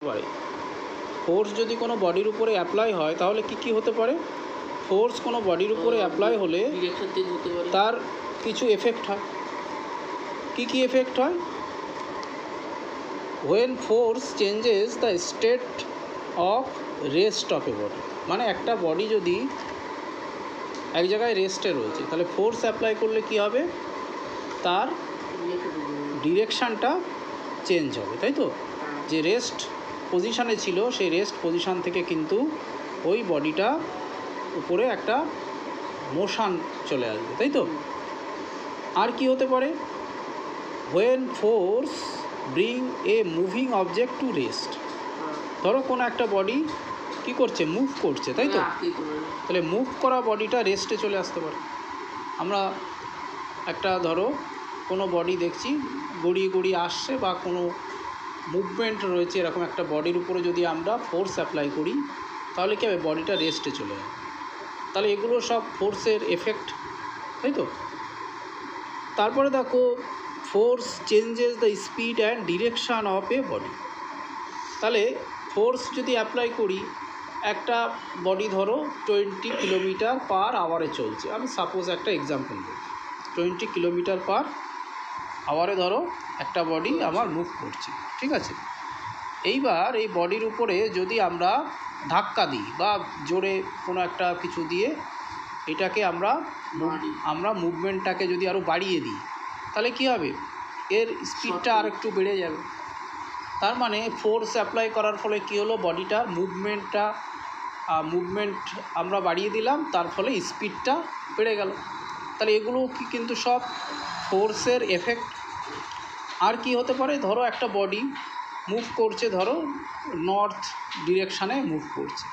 পারে। ফোর্স যদি কোনো বডির উপরে অ্যাপ্লাই হয় তাহলে কি হতে পারে? ফোর্স কোনো বডির উপরে অ্যাপ্লাই হলে তার কিছু এফেক্ট হয়। কি এফেক্ট হয়? when force changes the state of rest of a body, মানে একটা বডি যদি এক জায়গায় রেস্টে রয়েছে তাহলে ফোর্স অ্যাপ্লাই করলে কি হবে? তার ডিরেকশানটা চেঞ্জ হবে, তাই তো? যে রেস্ট পজিশানে ছিল সেই রেস্ট পজিশান থেকে কিন্তু ওই বডিটা উপরে একটা মোশন চলে আসবে, তাই তো? আর কি হতে পারে? when force bring a moving object to rest, ধরো কোনো একটা বডি কি করছে? মুভ করছে, তাই তো? তাহলে মুভ করা বডিটা রেস্টে চলে আসতে পারে। আমরা একটা ধরো কোনো বডি দেখছি গড়িয়ে আসছে বা কোনো মুভমেন্ট রয়েছে, এরকম একটা বডির উপরে যদি আমরা ফোর্স অ্যাপ্লাই করি তাহলে কি হবে? বডিটা রেস্টে চলে যাবে। তাহলে এগুলো সব ফোর্সের এফেক্ট, তাই তো? তারপরে দেখো force changes the speed and direction of A body. তাহলে ফোর্স যদি অ্যাপ্লাই করি, একটা বডি ধরো 20 কিলোমিটার পার আওয়ারে চলছে, আমি সাপোজ একটা এক্সাম্পল দিই, 20 কিলোমিটার পার আওয়ারে ধরো একটা বডি আমার মুভ করছে, ঠিক আছে? এইবার এই বডির উপরে যদি আমরা ধাক্কা দিই বা জোরে কোনো একটা কিছু দিয়ে এটাকে আমরা মুভমেন্টটাকে যদি আরও বাড়িয়ে দিই তাহলে কি হবে? এর স্পিডটা আর একটু বেড়ে যাবে। তার মানে ফোর্স অ্যাপ্লাই করার ফলে কি হলো? বডিটার মুভমেন্ট আমরা বাড়িয়ে দিলাম, তার ফলে স্পিডটা বেড়ে গেল। তাহলে এগুলো কিন্তু সব ফোর্সের এফেক্ট। আর কি হতে পারে? ধরো একটা বডি মুভ করছে, ধরো নর্থ ডিরেকশানে মুভ করছে,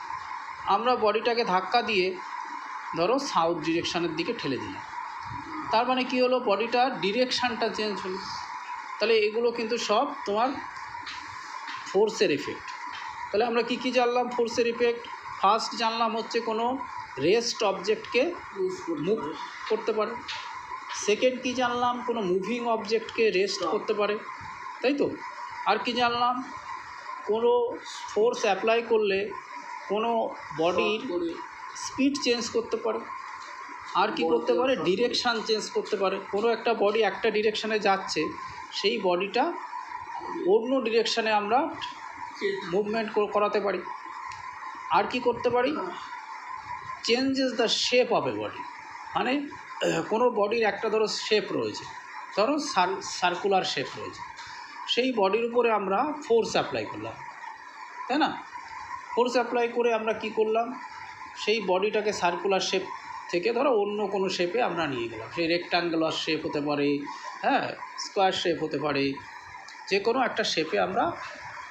আমরা বডিটাকে ধাক্কা দিয়ে ধরো সাউথ ডিরেকশানের দিকে ঠেলে দিলাম, তার মানে কি হলো? বডিটার ডিরেকশানটা চেঞ্জ হলো। তাহলে এগুলো কিন্তু সব তোমার ফোর্সের এফেক্ট। তাহলে আমরা কি জানলাম ফোর্সের এফেক্ট? ফার্স্ট জানলাম হচ্ছে কোনো রেস্ট অবজেক্টকে মুভ করতে পারে। সেকেন্ড কি জানলাম? কোনো মুভিং অবজেক্টকে রেস্ট করতে পারে, তাই তো? আর কি জানলাম? কোনো ফোর্স অ্যাপ্লাই করলে কোনো বডির স্পিড চেঞ্জ করতে পারে। আর কি করতে পারে? ডিরেকশান চেঞ্জ করতে পারে। কোনো একটা বডি একটা ডিরেকশানে যাচ্ছে, সেই বডিটা অন্য ডিরেকশানে আমরা মুভমেন্ট করাতে পারি। আর কি করতে পারি? Changes the shape of A body, মানে কোনো বডির একটা ধরো শেপ রয়েছে, ধরো সার্কুলার শেপ রয়েছে, সেই বডির উপরে আমরা ফোর্স অ্যাপ্লাই করলাম, তাই না? ফোর্স অ্যাপ্লাই করে আমরা কি করলাম? সেই বডিটাকে সার্কুলার শেপ থেকে ধরো অন্য কোনো শেপে আমরা নিয়ে গেলাম। সেই রেক্ট্যাঙ্গুলার শেপ হতে পারে, হ্যাঁ, স্কোয়ার শেপ হতে পারে, যে কোনো একটা শেপে আমরা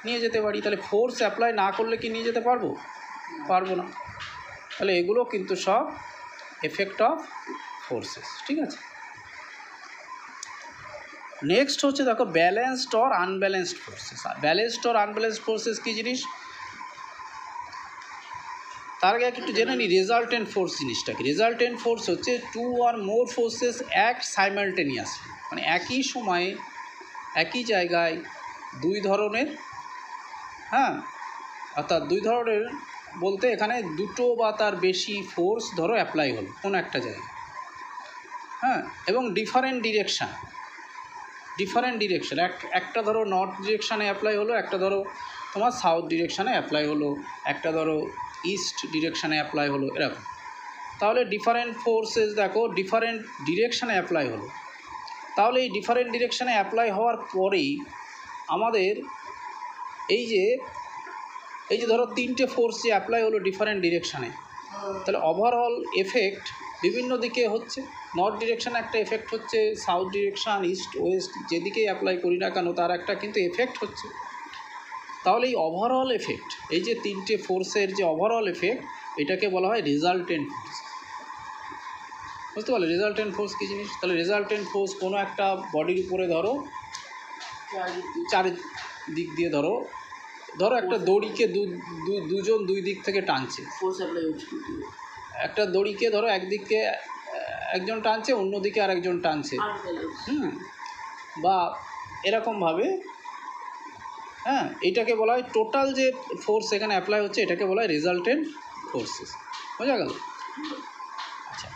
নিয়ে যেতে পারি। তাহলে ফোর্স অ্যাপ্লাই না করলে কি নিয়ে যেতে পারবো না। তাহলে এগুলো কিন্তু সব এফেক্ট অফ ফোর্সেস, ঠিক আছে? নেক্সট হচ্ছে দেখো balanced or unbalanced forces. Balanced or unbalanced forces কী জিনিস? তার আগে একটু জেনে নিই রেজাল্টেন্ট ফোর্স জিনিসটা কি। রেজাল্টেন্ট ফোর্স হচ্ছে 2 or more forces act simultaneously, মানে একই সময়ে একই জায়গায় দুই ধরনের, হ্যাঁ, অর্থাৎ দুই ধরনের বলতে এখানে দুটো বা তার বেশি ফোর্স ধরো অ্যাপ্লাই হলো কোনো একটা জায়গায়, হ্যাঁ, এবং ডিফারেন্ট ডিরেকশান। একটা ধরো নর্থ ডিরেকশানে অ্যাপ্লাই হলো, একটা ধরো তোমার সাউথ ডিরেকশানে অ্যাপ্লাই হলো, একটা ধরো ইস্ট ডিরেকশানে অ্যাপ্লাই হলো, এরকম। তাহলে ডিফারেন্ট ফোর্সেস দেখো ডিফারেন্ট ডিরেকশানে অ্যাপ্লাই হলো। তাহলে এই ডিফারেন্ট ডিরেকশানে অ্যাপ্লাই হওয়ার পরেই আমাদের এই যে ধরো তিনটে ফোর্স যে অ্যাপ্লাই হলো ডিফারেন্ট ডিরেকশানে, তাহলে ওভারঅল এফেক্ট বিভিন্ন দিকে হচ্ছে। নর্থ ডিরেকশানে একটা এফেক্ট হচ্ছে, সাউথ ডিরেকশান, ইস্ট, ওয়েস্ট, যেদিকেই অ্যাপ্লাই করি না কেন তার একটা কিন্তু এফেক্ট হচ্ছে। তাহলে এই ওভারঅল এফেক্ট, এই যে তিনটে ফোর্সের যে ওভারঅল এফেক্ট, এটাকে বলা হয় রেজাল্টেন্ট ফোর্স। বুঝতে পারলে রেজাল্টেন্ট ফোর্স কী জিনিস? তাহলে রেজাল্টেন্ট ফোর্স কোনো একটা বডির উপরে ধরো চারিদিক দিয়ে ধরো একটা দড়িকে দুজন দুই দিক থেকে টানছে, একটা দড়িকে ধরো একদিকে একজন টানছে, অন্যদিকে আরেকজন টানছে, বা এরকমভাবে হ্যাঁ, এটাকে বলা হয় টোটাল যে ফোর্স এখানে অ্যাপ্লাই হচ্ছে এটাকে বলা হয় রেজাল্টেন্ট ফোর্সেস। বোঝা গেল? আচ্ছা,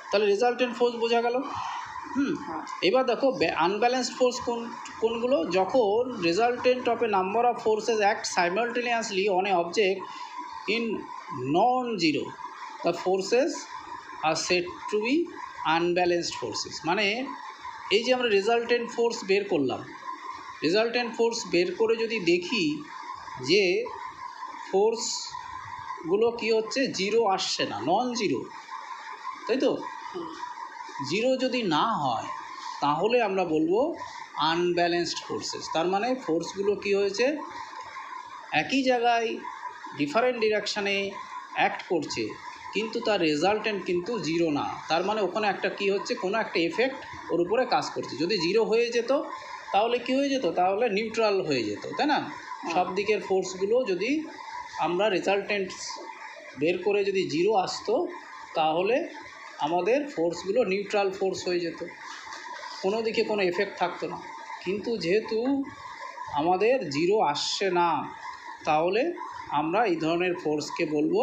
তাহলে রেজাল্টেন্ট ফোর্স বোঝা গেল। এবার দেখো আনব্যালেন্সড ফোর্স কোনগুলো, যখন resultant of a number of forces act simultaneously on a object in non zero, the forces are set to be unbalanced forces. মানে এই যে আমরা রেজাল্টেন্ট ফোর্স বের করলাম, রেজাল্টেন্ট ফোর্স বের করে যদি দেখি যে ফোর্সগুলো কী হচ্ছে, জিরো আসছে না, নন জিরো, তাই তো? জিরো যদি না হয় তাহলে আমরা বলবো আনব্যালেন্সড ফোর্সেস। তার মানে ফোর্সগুলো কী হয়েছে, একই জায়গায় ডিফারেন্ট ডিরেকশানে অ্যাক্ট করছে কিন্তু তার রেজাল্টেন্ট কিন্তু জিরো না। তার মানে ওখানে একটা কী হচ্ছে, কোনো একটা এফেক্ট ওর উপরে কাজ করছে। যদি জিরো হয়ে যেত তাহলে কী হয়ে যেত, তাহলে নিউট্রাল হয়ে যেত, তাই না? সব দিকের ফোর্সগুলো যদি আমরা রেজাল্টেন্ট বের করে যদি জিরো আসতো তাহলে আমাদের ফোর্সগুলো নিউট্রাল ফোর্স হয়ে যেত, কোনো দিকে কোনো এফেক্ট থাকতো না। কিন্তু যেহেতু আমাদের জিরো আসছে না তাহলে আমরা এই ধরনের ফোর্সকে বলবো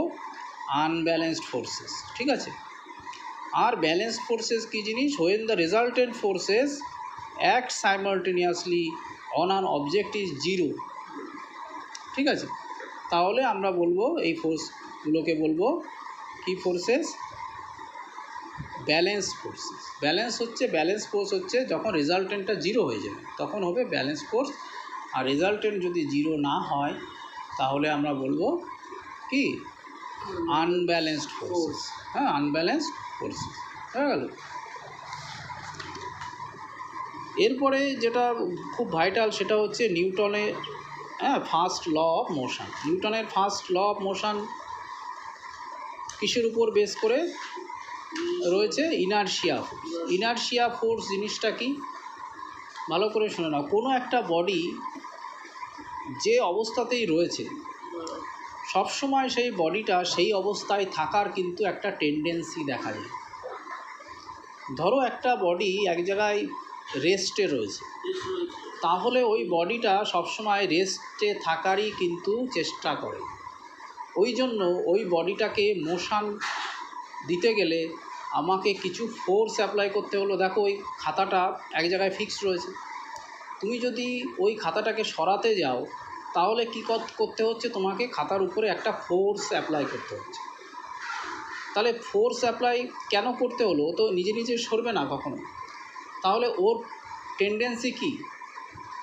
আনব্যালেন্সড ফোর্সেস। ঠিক আছে? আর ব্যালেন্সড ফোর্সেস কী জিনিস, when the resultant forces act simultaneously on an object is zero. ঠিক আছে? তাহলে আমরা বলবো এই ফোর্সগুলোকে বলবো কি forces, balance forces. Balance force হচ্ছে যখন রেজাল্টেন্টটা জিরো হয়ে যাবে তখন হবে ব্যালেন্স ফোর্স। আর রেজাল্টেন্ট যদি জিরো না হয় তাহলে আমরা বলবো কি, আনব্যালেন্সড ফোর্সেস। হ্যাঁ, আনব্যালেন্সড ফোর্সেস হয়ে গেল। এরপরে যেটা খুব ভাইটাল সেটা হচ্ছে নিউটনের ফার্স্ট ল অফ মোশন। নিউটনের ফার্স্ট ল অফ মোশন কিসের উপর বেস করে রয়েছে, ইনারশিয়া ফোর্স। ইনারশিয়া ফোর্স জিনিসটা কি ভালো করে শুনে নাও। কোনো একটা বডি যে অবস্থাতেই রয়েছে সবসময় সেই বডিটা সেই অবস্থায় থাকার কিন্তু একটা টেন্ডেন্সি দেখা যায়। ধরো একটা বডি এক জায়গায় রেস্টে রয়েছে, তাহলে ওই বডিটা সবসময় রেস্টে থাকারই কিন্তু চেষ্টা করে। ওই জন্য ওই বডিটাকে মোশন দিতে গেলে আমাকে কিছু ফোর্স অ্যাপ্লাই করতে হলো। দেখো ওই খাতাটা এক জায়গায় ফিক্সড রয়েছে, তুমি যদি ওই খাতাটাকে সরাতে যাও তাহলে কী করতে হচ্ছে, তোমাকে খাতার উপরে একটা ফোর্স অ্যাপ্লাই করতে হচ্ছে। তাহলে ফোর্স অ্যাপ্লাই কেন করতে হলো, ও তো নিজে নিজে সরবে না কখনো। তাহলে ওর টেন্ডেন্সি কি,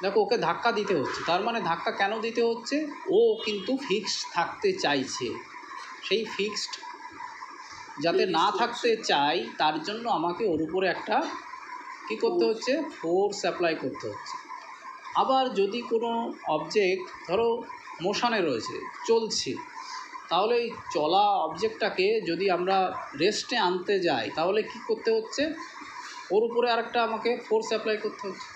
দেখো ওকে ধাক্কা দিতে হচ্ছে। তার মানে ধাক্কা কেন দিতে হচ্ছে, ও কিন্তু ফিক্সড থাকতে চাইছে। সেই ফিক্সড যাতে না থাকতে চাই তার জন্য আমাকে ওর উপরে একটা কী করতে হচ্ছে, ফোর্স অ্যাপ্লাই করতে হচ্ছে। আবার যদি কোনো অবজেক্ট ধরো মোশনে রয়েছে, চলছে, তাহলে এই চলা অবজেক্টটাকে যদি আমরা রেস্টে আনতে যাই তাহলে কি করতে হচ্ছে, ওর উপরে আরেকটা আমাকে ফোর্স অ্যাপ্লাই করতে হচ্ছে।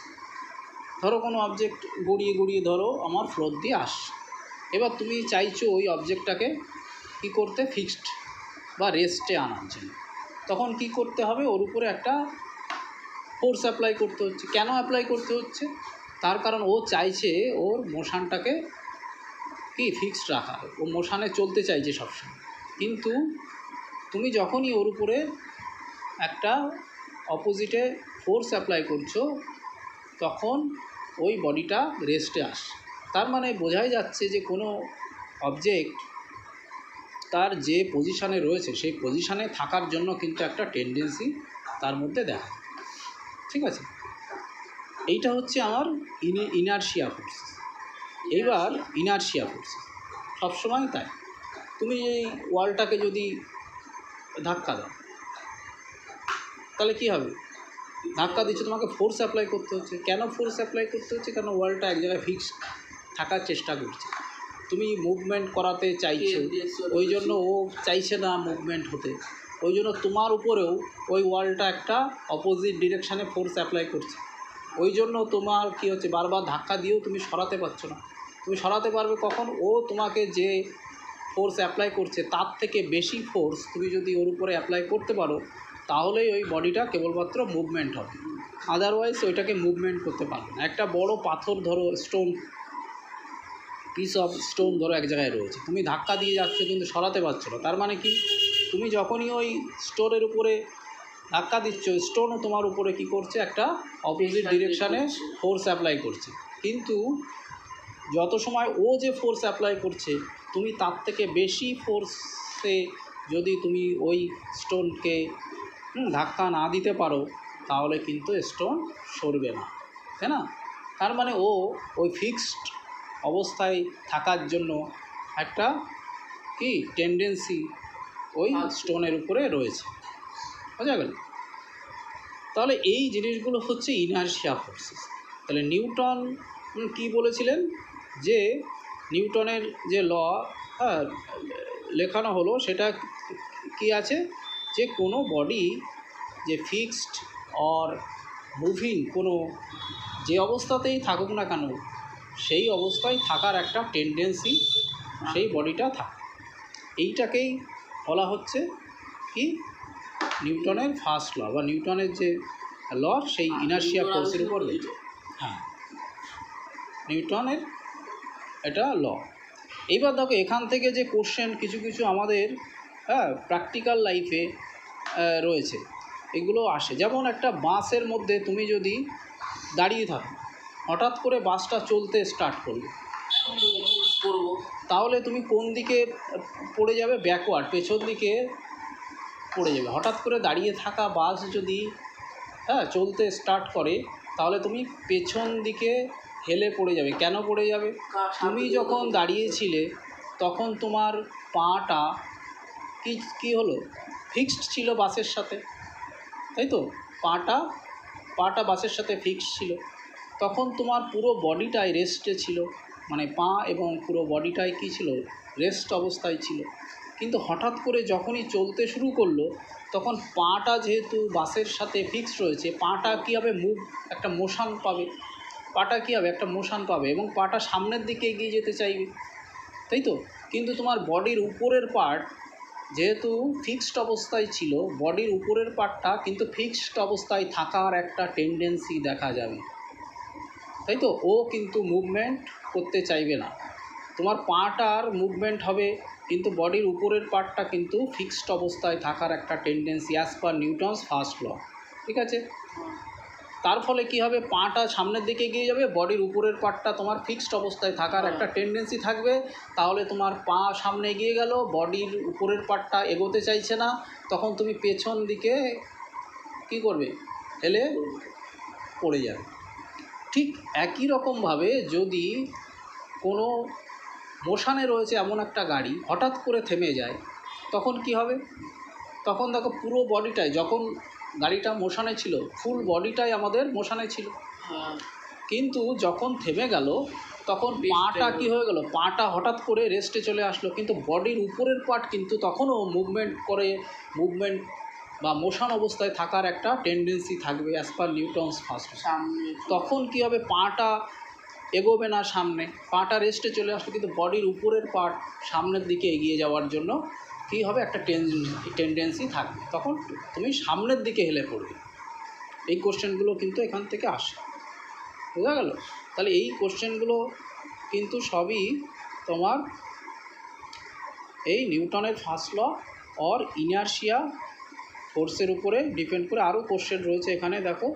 ধরো কোনো অবজেক্ট গড়িয়ে গড়িয়ে ধরো আমার ফ্লোর দিয়ে আসছে, এবার তুমি চাইছো ওই অবজেক্টটাকে কী করতে, ফিক্সড বা রেস্টে আনার জন্য। তখন কি করতে হবে, ওর উপরে একটা ফোর্স অ্যাপ্লাই করতে হচ্ছে। কেন অ্যাপ্লাই করতে হচ্ছে, তার কারণ ও চাইছে ওর মোশনটাকে কি ফিক্সড রাখা, ও মোশনে চলতে চাইছে সবসময়। কিন্তু তুমি যখনই ওর উপরে একটা অপোজিটে ফোর্স অ্যাপ্লাই করছো তখন ওই বডিটা রেস্টে আসে। তার মানে বোঝাই যাচ্ছে যে কোনো অবজেক্ট তার যে পজিশানে রয়েছে সেই পজিশানে থাকার জন্য কিন্তু একটা টেন্ডেন্সি তার মধ্যে দেখা। ঠিক আছে? এইটা হচ্ছে আমার ইনারশিয়া ফোর্স। এইবার ইনারশিয়া ফোর্স সবসময় তাই, তুমি এই ওয়ালটাকে যদি ধাক্কা দাও তাহলে কী হবে, ধাক্কা দিচ্ছে, তোমাকে ফোর্স অ্যাপ্লাই করতে হচ্ছে। কেন ফোর্স অ্যাপ্লাই করতে হচ্ছে, কারণ ওয়ালটা এক জায়গায় ফিক্স থাকার চেষ্টা করছে। তুমি মুভমেন্ট করাতে চাইছো, ওই জন্য ও চাইছে না মুভমেন্ট হতে, ওই জন্য তোমার উপরেও ওই ওয়ালটা একটা অপোজিট ডিরেকশানে ফোর্স অ্যাপ্লাই করছে। ওই জন্য তোমার কী হচ্ছে, বারবার ধাক্কা দিয়েও তুমি সরাতে পারছো না। তুমি সরাতে পারবে কখন, ও তোমাকে যে ফোর্স অ্যাপ্লাই করছে তার থেকে বেশি ফোর্স তুমি যদি ওর উপরে অ্যাপ্লাই করতে পারো তাহলেই ওই বডিটা কেবলমাত্র মুভমেন্ট হবে। আদারওয়াইজ ওইটাকে মুভমেন্ট করতে পারবে না। একটা বড় পাথর ধরো, স্টোন, পিস অফ স্টোন ধরো এক জায়গায় রয়েছে, তুমি ধাক্কা দিয়ে যাচ্ছ কিন্তু সরাতে পারছো না, তার মানে কি তুমি যখনই ওই স্টোনের উপরে ধাক্কা দিচ্ছ, স্টোনও তোমার উপরে কি করছে, একটা অপোজিট ডিরেকশানে ফোর্স অ্যাপ্লাই করছে। কিন্তু যত সময় ও যে ফোর্স অ্যাপ্লাই করছে, তুমি তার থেকে বেশি ফোর্সে যদি তুমি ওই স্টোনকে ধাক্কা না দিতে পারো, তাহলে কিন্তু স্টোন সরবে না, তাই না? তার মানে ও ওই ফিক্সড অবস্থায় থাকার জন্য একটা কি টেন্ডেন্সি ওই স্টোনের উপরে রয়েছে, বোঝা গেল? তাহলে এই জিনিসগুলো হচ্ছে ইনারশিয়া ফোর্সেস। তাহলে নিউটন কি বলেছিলেন, যে নিউটনের যে ল লেখানো হলো সেটা কি আছে, যে কোনো বডি যে ফিক্সড অর মুভিং, কোনো যে অবস্থাতেই থাকুক না কেন, সেই অবস্থায় থাকার একটা টেন্ডেন্সি সেই বডিটা থাকে। এইটাকেই বলা হচ্ছে কি নিউটনের ফার্স্ট ল, বা নিউটনের যে ল সেই ইনার্শিয়া ফোর্সের উপর রয়েছে। হ্যাঁ, নিউটনের এটা ল। এইবার দেখো এখান থেকে যে কোশ্চেন কিছু কিছু আমাদের প্র্যাকটিক্যাল লাইফে রয়েছে, এগুলো আসে। যেমন একটা বাসের মধ্যে তুমি যদি দাঁড়িয়ে থাকো, হঠাৎ করে বাসটা চলতে স্টার্ট করবে, তাহলে তুমি কোন দিকে পড়ে যাবে? ব্যাকওয়ার্ড, পেছন দিকে পড়ে যাবে। হঠাৎ করে দাঁড়িয়ে থাকা বাস যদি চলতে স্টার্ট করে, তাহলে তুমি পেছন দিকে হেলে পড়ে যাবে। কেন পড়ে যাবে? তুমি যখন দাঁড়িয়েছিলে তখন তোমার পাটা কি হলো, ফিক্সড ছিল বাসের সাথে, তাই তো? পাটা বাসের সাথে ফিক্সড ছিল, তখন তোমার পুরো বডিটাই রেস্টে ছিল, মানে পা এবং পুরো বডিটাই কী ছিল, রেস্ট অবস্থায় ছিল। কিন্তু হঠাৎ করে যখনই চলতে শুরু করলো, তখন পাটা যেহেতু বাসের সাথে ফিক্সড রয়েছে, পাটা কী হবে, একটা মোশন পাবে, পাটা কী হবে, একটা মোশন পাবে, এবং পাটা সামনের দিকে এগিয়ে যেতে চাইবে, তাই তো? কিন্তু তোমার বডির উপরের পার্ট যেহেতু ফিক্সড অবস্থায় ছিল, বডির উপরের পার্টটা কিন্তু ফিক্সড অবস্থায় থাকার একটা টেন্ডেন্সি দেখা যাবে, তাই তো? ও কিন্তু মুভমেন্ট করতে চাইবে না। তোমার পাটার মুভমেন্ট হবে, কিন্তু বডির উপরের পার্টটা কিন্তু ফিক্সড অবস্থায় থাকার একটা tendency, as per Newton's first law, ঠিক আছে? তার ফলে কি হবে, পাটা সামনের দিকে এগিয়ে যাবে, বডির উপরের পার্টটা তোমার ফিক্সড অবস্থায় থাকার একটা টেন্ডেন্সি থাকবে। তাহলে তোমার পা সামনে এগিয়ে গেল, বডির উপরের পার্টটা এগোতে চাইছে না, তখন তুমি পেছন দিকে কি করবে, হেলে পড়ে যাবে। ঠিক একই রকমভাবে যদি কোনো মোশানে রয়েছে এমন একটা গাড়ি হঠাৎ করে থেমে যায়, তখন কি হবে? তখন দেখো পুরো বডিটাই, যখন গাড়িটা মোশানে ছিল ফুল বডিটাই আমাদের মোশানে ছিল, কিন্তু যখন থেমে গেল তখন পাটা কি হয়ে গেল, পাটা হঠাৎ করে রেস্টে চলে আসলো, কিন্তু বডির উপরের পার্ট কিন্তু তখনও মুভমেন্ট বা মোশন অবস্থায় থাকার একটা টেন্ডেন্সি থাকবে, অ্যাজ পার নিউটনস ফার্স্ট। তখন কি হবে, পাটা এগোবে না সামনে, পাটা রেস্টে চলে আসলো, কিন্তু বডির উপরের পার্ট সামনের দিকে এগিয়ে যাওয়ার জন্য কী হবে, একটা টেন্ডেন্সি থাকবে, তখন তুমি সামনের দিকে হেলে পড়বে। এই কোশ্চেনগুলো কিন্তু এখান থেকে আসে, বোঝা গেল? তাহলে এই কোশ্চেনগুলো কিন্তু সবই তোমার এই নিউটনের ফার্স্ট ল অর ইনার্শিয়া ফোর্সের উপরে ডিপেন্ড করে। আরও কোশ্চেন রয়েছে এখানে, দেখো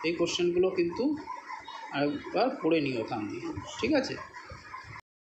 এই কোশ্চেনগুলো কিন্তু আরেকবার পড়ে নিও এখান দিয়ে, ঠিক আছে?